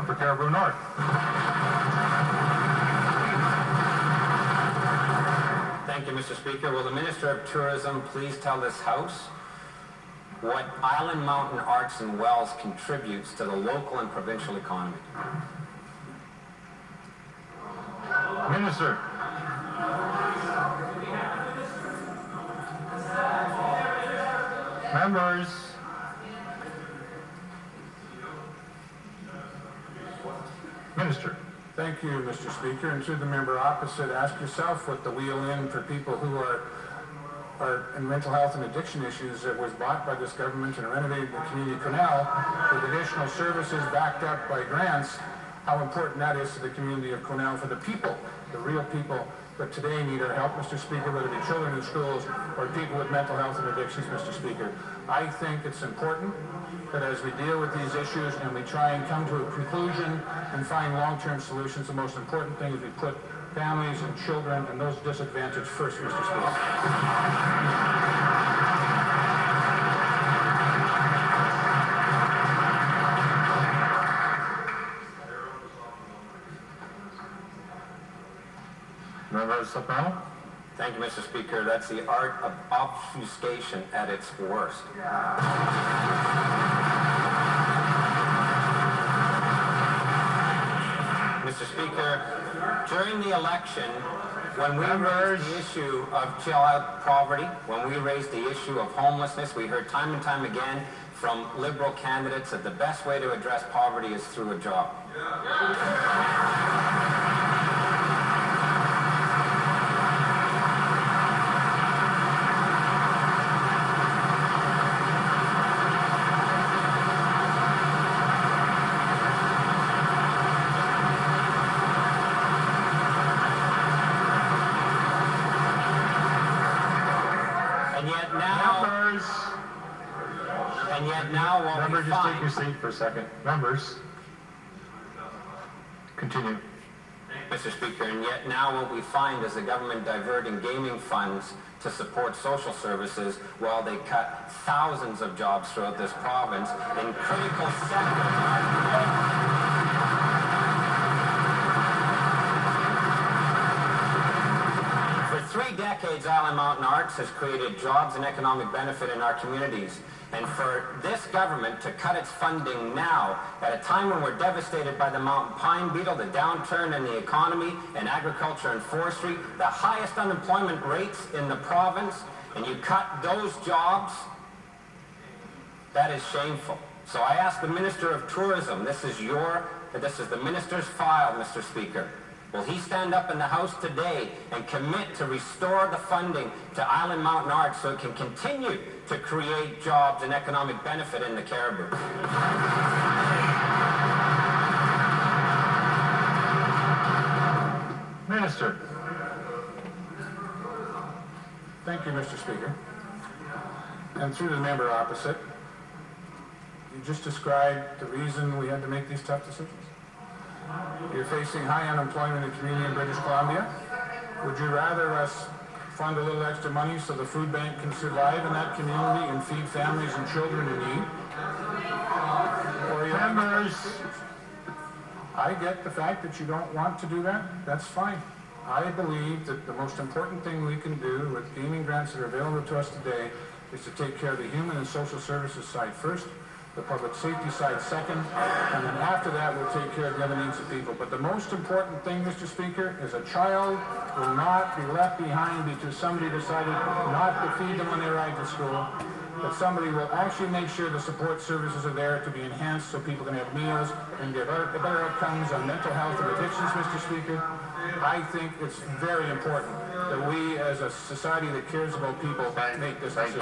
for Cariboo North. Thank you, Mr. Speaker. Will the Minister of Tourism please tell this House what Island Mountain Arts and Wells contributes to the local and provincial economy? Minister. Members. Minister. Thank you, Mr. Speaker. And to the member opposite, ask yourself what the wheel-in for people who are in mental health and addiction issues that was bought by this government and renovated the community canal with additional services backed up by grants, how important that is to the community of Quesnel for the people, the real people that today need our help, Mr. Speaker, whether it be children in schools or people with mental health and addictions, Mr. Speaker. I think it's important that as we deal with these issues and we try and come to a conclusion and find long-term solutions, the most important thing is we put families and children and those disadvantaged first, Mr. Speaker. Member supplemental. Thank you, Mr. Speaker. That's the art of obfuscation at its worst. Mr. Speaker, during the election, when we raised the issue of child poverty, when we raised the issue of homelessness, we heard time and time again from Liberal candidates that the best way to address poverty is through a job. And yet now what Member, we just find... take your seat for a second. Members, continue. Mr. Speaker, and yet now what we find is the government diverting gaming funds to support social services while they cut thousands of jobs throughout this province in critical sectors. For 3 decades, Island Mountain Arts has created jobs and economic benefit in our communities. And for this government to cut its funding now, at a time when we're devastated by the mountain pine beetle, the downturn in the economy and agriculture and forestry, the highest unemployment rates in the province, and you cut those jobs, that is shameful. So I ask the Minister of Tourism, this is the Minister's file, Mr. Speaker. Will he stand up in the House today and commit to restore the funding to Island Mountain Arts so it can continue to create jobs and economic benefit in the Cariboo? Minister. Thank you, Mr. Speaker. And through the member opposite, you just described the reason we had to make these tough decisions. You're facing high unemployment in the community in British Columbia. Would you rather us fund a little extra money so the food bank can survive in that community and feed families and children in need? Or Members. I get the fact that you don't want to do that. That's fine. I believe that the most important thing we can do with gaming grants that are available to us today is to take care of the human and social services side first, the public safety side second, and then after that we'll take care of the other needs of people. But the most important thing, Mr. Speaker, is a child will not be left behind because somebody decided not to feed them when they arrive at school, that somebody will actually make sure the support services are there to be enhanced so people can have meals and get better outcomes on mental health and addictions, Mr. Speaker. I think it's very important that we as a society that cares about people make this decision.